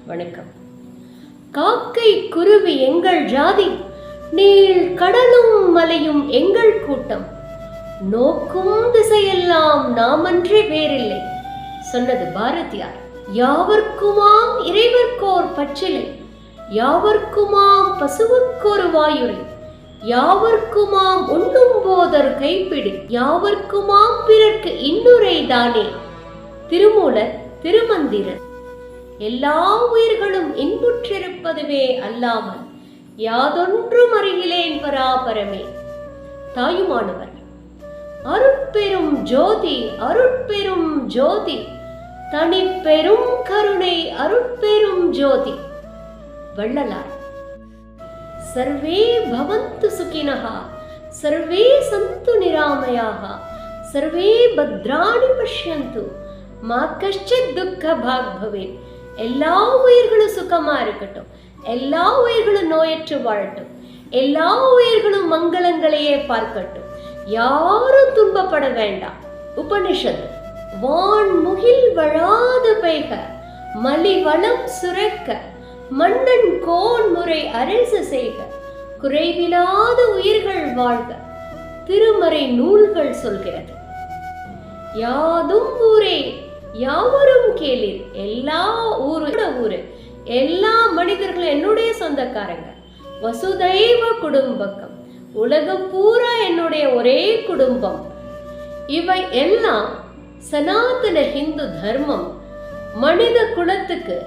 வணக்கம். காக்கை குருவி எங்கள் ஜாதி, நீள் கடலும் மலையும் எங்கள் கூட்டம், நோக்கும் திசையெல்லாம் நாமன்றி வேறில்லை சொன்னது பாரதியார். யாவர்க்குமாம் இறைவர்க்கோர் பச்சிலை, யாவர்க்குமாம் பசுவுக்கொரு வாயுரை, யாவர்க்குமாம் உண்ணும் போதொரு கைப்பிடி, யாவர்க்குமாம் பிறர்க்கு இன்னுரை தானே. திருமூலர் திருமந்திரர். எல்லா உயிர்களும் இன்புற்றிருப்பதுவே அல்லாமல் யாதொன்றும் அறிகிலேன் பராபரமே. தாயுமானவர். அருட்பெரும் ஜோதி அருட்பெரும் ஜோதி, தனிப்பெரும் கருணை அருட்பெரும் ஜோதி. வள்ளலார். சர்வே பவந்து சுகினஹ, சர்வே சந்து நிராமயாக, சர்வே பத்ராணி பஷ்யந்து, மா கஷ்சித் துக்க பாக் பவேத். எல்லா உயிர்களும் சுகமா இருக்கட்டும், எல்லா உயிர்களும் நோயற்று வாழட்டும், எல்லா உயிர்களும் மங்களங்களையே பார்க்கட்டும், யாரும் துன்பப்பட வேண்டாம். உபனிஷத். வான் முகில் வழாது பெய்க, மலிவளம் சுரக்க, மன்னன் கோன் முறை அரசு செய்க, குறைவிலாத உயிர்கள் வாழ்க, திருமறை நூல்கள் சொல்கிறது. யாதும் ஊரே யாவரும் கேளீர். எல்லா ஊரு, எல்லா மனிதர்களும் என்னுடைய சொந்தக்காரங்க. வசுதைவ குடும்பக்கம், உலகம் பூரா என்னுடைய ஒரே குடும்பம். இவை எல்லாம் சனாதன ஹிந்து தர்மம். மனித குலத்துக்கு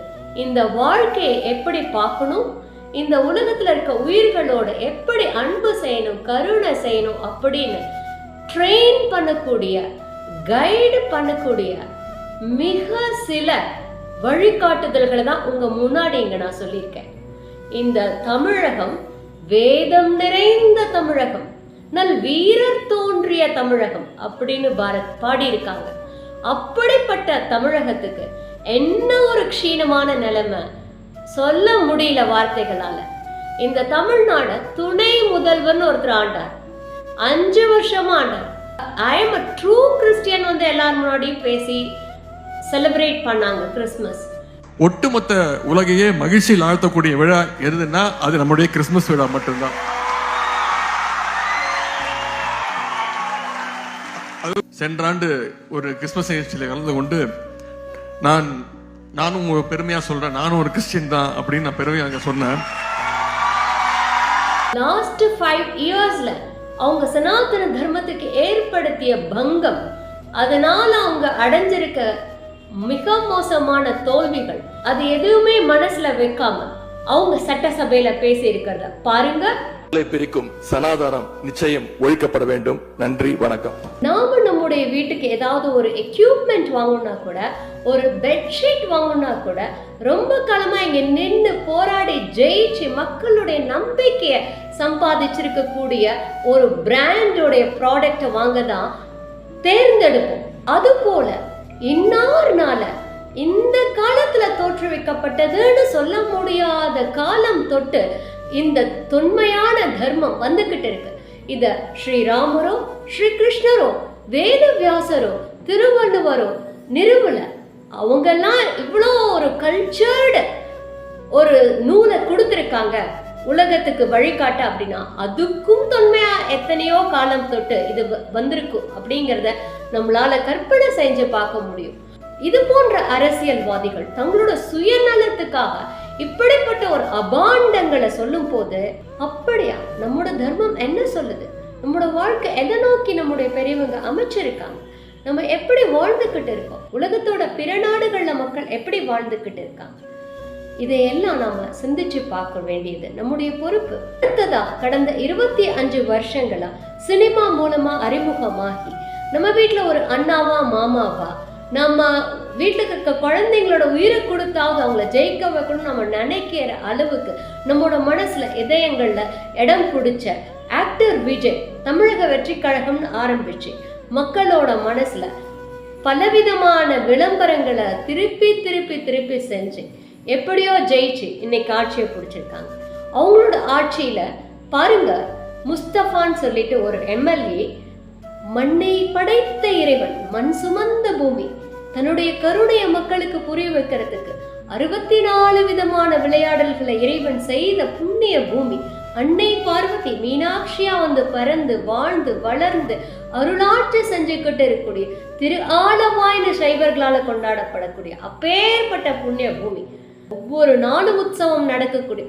இந்த வாழ்க்கையை எப்படி பார்க்கணும், இந்த உலகத்துல இருக்க உயிர்களோட எப்படி அன்பு செய்யணும், கருணை செய்யணும் அப்படின்னு ட்ரெயின் பண்ணக்கூடிய, கைடு பண்ணக்கூடிய மிக சில வழிகாட்டுதல்களை தான் உங்க முன்னாடி இங்க நான் சொல்லியிருக்கேன். இந்த தமிழகம் வேதம் நிறைந்த தமிழகம், நல் வீரர் தோன்றிய தமிழகம் அப்படின்னு பாடியிருக்காங்க. அப்படிப்பட்ட தமிழகத்துக்கு என்ன ஒரு க்ஷீணமான நிலைமை சொல்ல முடியல வார்த்தைகளால. இந்த தமிழ்நாட துணை முதல்வர்னு ஒருத்தர் ஆண்டார், 5 வருஷமா ஆண்டார். I am a true Christian வந்து எல்லாரும் முன்னாடியும் பேசி செலிப்ரேட் பண்ணாங்க கிறிஸ்துமஸ். ஒட்டுமொத்த உலகையே மகிழ்ச்சியில் ஆழ்த்தக்கூடிய விழா எதுன்னா அது நம்முடைய கிறிஸ்துமஸ் விழா மட்டும்தான். சென்ற ஆண்டு ஒரு கிறிஸ்துமஸ் நிகழ்ச்சியில் கலந்து கொண்டு நானும் பெருமையா சொல்றேன், நானும் ஒரு கிறிஸ்டியன் தான் அப்படின்னு நான் பெருமையா அங்க சொன்னேன். லாஸ்ட் 5 இயர்ஸ்ல அவங்க சனாதன தர்மத்துக்கு ஏற்படுத்திய பங்கம், அதனால அவங்க அடைஞ்சிருக்க மிக மோசமான தோல்விகள், அது எதுவுமே மனசுல வைக்காம அவங்க சட்டசபையில பேசி இருக்கிறத பாருங்க. பிரிக்கும் சனாதனம் நிச்சயம் ஒழிக்கப்பட வேண்டும். நன்றி, வணக்கம். நாம நம்முடைய வீட்டுக்கு ஏதாவது ஒரு எக்யூப்மெண்ட் வாங்கணும்னா கூட, ஒரு பெட்ஷீட் வாங்கணும்னா கூட, ரொம்ப காலமா இங்க நின்று போராடி ஜெயிச்சு மக்களுடைய நம்பிக்கைய சம்பாதிச்சிருக்க கூடிய ஒரு பிராண்டோடைய ப்ராடக்ட வாங்க தான் தேர்ந்தெடுப்போம். அது போல இன்னார்னால இந்த காலத்துல தோற்றுவிக்கப்பட்டதுன்னு சொல்ல முடியாத காலம் தொட்டு இந்த தொன்மையான தர்மம் வந்துகிட்டு இருக்கு. இத ஸ்ரீராமரோ, ஸ்ரீ கிருஷ்ணரோ, வேதவியாசரோ, திருவள்ளுவரோ நிறுவல. அவங்கெல்லாம் இவ்வளோ ஒரு கல்ச்சர்டு ஒரு நூலை கொடுத்திருக்காங்க உலகத்துக்கு வழிகாட்ட அப்படின்னா, அதுக்கும் தொன்மையா எத்தனையோ காலம் தொட்டு இது வந்திருக்கும் அப்படிங்கிறத நம்மளால கற்பனை செஞ்சு பார்க்க முடியும். இது போன்ற அரசியல்வாதிகள் தங்களோட சுயநலத்துக்காக இப்படிப்பட்ட ஒரு அபாண்டங்களை சொல்லும் போது, அப்படியா நம்மோட தர்மம் என்ன சொல்லுது, நம்மளோட வாழ்க்கை எதை நோக்கி நம்முடைய பெரியவங்க அமைச்சிருக்காங்க, நம்ம எப்படி வாழ்ந்துகிட்டு இருக்கோம், உலகத்தோட பிற நாடுகள்ல மக்கள் எப்படி வாழ்ந்துகிட்டு இருக்காங்க, இதையெல்லாம் நாம சிந்திச்சு பார்க்க வேண்டியது நம்முடைய பொறுப்பு. அடுத்ததா கடந்த 25 வருஷங்களா சினிமா மூலமா அறிமுகமாகி நம்ம வீட்டுல ஒரு அண்ணாவா மாமாவா, நம்ம வீட்டுக்கு இருக்க குழந்தைங்களோட உயிரை கொடுத்தாவது அவங்கள ஜெயிக்க வைக்கணும் நம்ம நினைக்கிற அளவுக்கு நம்மளோட மனசுல இதயங்கள்ல இடம் பிடிச்ச ஆக்டர் விஜய் தமிழக வெற்றி கழகம்னு ஆரம்பிச்சு மக்களோட மனசுல பலவிதமான விளம்பரங்களை திருப்பி திருப்பி திருப்பி செஞ்சு எப்படியோ ஜெயிச்சு இன்னைக்கு ஆட்சியை பிடிச்சிருக்காங்க. அவங்களோட ஆட்சியில பாருங்க, முஸ்தபான்னு சொல்லிட்டு ஒரு எம்எல்ஏ, மண்ணை படைத்த இறைவன், மண் சுமந்த பூமி, தன்னுடைய கருணைய மக்களுக்கு புரிய வைக்கிறதுக்கு 64 விதமான விளையாடல்களை இறைவன் செய்த புண்ணிய பூமி. அன்னை பார்வதி மீனாட்சியா வந்து பறந்து வாழ்ந்து வளர்ந்து அருளாட்சி செஞ்சுக்கிட்டு இருக்கக்கூடிய திரு ஆலவாய்னு சைவர்களால கொண்டாடப்படக்கூடிய அப்பேற்பட்ட புண்ணிய பூமி. ஒவ்வொரு நாளும் உற்சவம் நடக்கக்கூடிய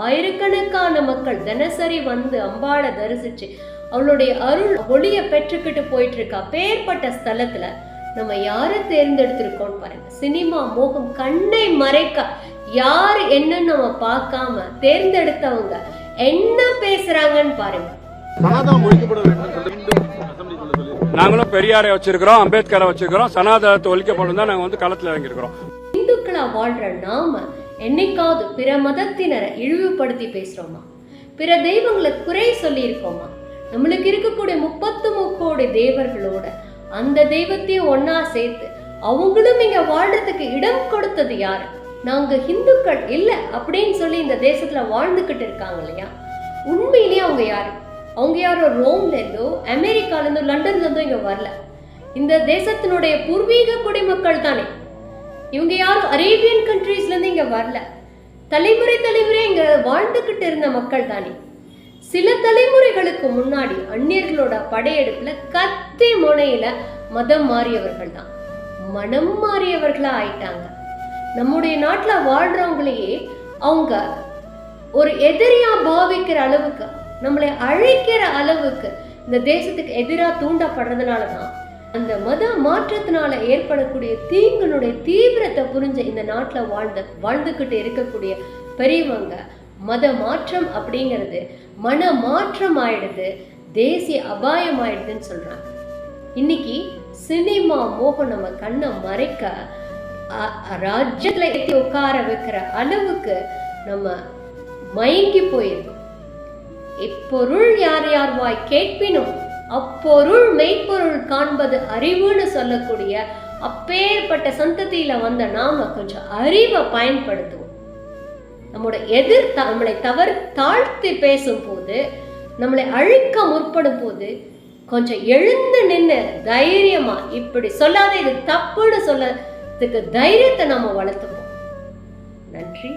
ஆயிரக்கணக்கான மக்கள் தினசரி வந்து அம்பாளை தரிசிச்சு அவளுடைய அருள் ஒளிய பெற்றுக்கிட்டு போயிட்டு இருக்க அப்பேற்பட்ட ஸ்தலத்துல நம்ம யாரை தேர்ந்தெடுத்திருக்கோம் பாருங்க. சினிமா மோகம் கண்ணை மறைக்க யார் என்னன்னு நம்ம பார்க்காம தேர்ந்தெடுத்தவங்க என்ன பேசுறாங்கன்னு பாருங்க. நாங்களும் பெரியாரை வச்சிருக்கிறோம், அம்பேத்கரை வச்சிருக்கிறோம், சனாதனத்தை ஒழிக்கப்படும் தான் நாங்க வந்து களத்துல இறங்கிருக்கிறோம். இந்துக்களா வாழ்ற நாம என்னைக்காவது பிற மதத்தினரை இழிவுபடுத்தி பேசுறோமா? பிற தெய்வங்களை குறை சொல்லி இருக்கோமா? நம்மளுக்கு இருக்கக்கூடிய 33 கோடி தேவர்களோட அந்த தெய்வத்தையும் ஒன்னா சேர்த்து அவங்களும் இங்க வாழ்றதுக்கு இடம் கொடுத்தது யாரு? நாங்க ஹிந்துக்கள் இல்ல அப்படின்னு சொல்லி இந்த தேசத்துல வாழ்ந்துகிட்டு இருக்காங்க இல்லையா? உண்மையிலேயே அவங்க யாரு? அவங்க யாரோ ரோம்ல இருந்தோ அமெரிக்கால இருந்தோ லண்டன்ல இருந்தோ இங்க வரல. இந்த தேசத்தினுடைய பூர்வீக குடிமக்கள் தானே இவங்க. யாரும் அரேபியன் கண்ட்ரீஸ்ல இருந்து இங்க வரல. தலைமுறை இங்க வாழ்ந்துகிட்டு இருந்த மக்கள் தானே. சில தலைமுறைகளுக்கு முன்னாடி அந்நியர்களோட படையெடுப்புல கத்தி முனையில மதம் மாறியவர்கள் தான் மனம் மாறியவர்களா ஆயிட்டாங்க. நம்முடைய நாட்டுல வாழ்றவங்களையே அவங்க ஒரு எதிரியா பாவிக்கிற அளவுக்கு, நம்மளை அழைக்கிற அளவுக்கு இந்த தேசத்துக்கு எதிராக தூண்டப்படுறதுனாலதான் அந்த மத மாற்றத்தினால ஏற்படக்கூடிய தீங்களுடைய தீவிரத்தை புரிஞ்ச இந்த நாட்டுல வாழ்ந்துகிட்டு இருக்கக்கூடிய பெரியவங்க மத மாற்றம் அப்படிங்கிறது மன மாற்றம் ஆயிடுது, தேசிய அபாயம் ஆயிடுதுன்னு சொல்றாங்க. இன்னைக்கு சினிமா மோகம் நம்ம கண்ணை மறைக்க ராஜ்யத்துல ஏற்றி உட்கார வைக்கிற அளவுக்கு நம்ம மயங்கி போயிருக்கோம். எப்பொருள் யார் யார் வாய் கேட்பினும் அப்பொருள் மெய்ப்பொருள் காண்பது அறிவுன்னு சொல்லக்கூடிய அப்பேற்பட்ட சந்ததியில வந்த நாம கொஞ்சம் அறிவை பயன்படுத்துவோம். நம்மளை தாழ்த்தி பேசும் போது, நம்மளை அழிக்க முற்படும் போது கொஞ்சம் எழுந்து நின்று தைரியமா இப்படி சொல்லாத இது தப்புன்னு சொல்லதுக்கு தைரியத்தை நம்ம வளர்த்துப்போம். நன்றி.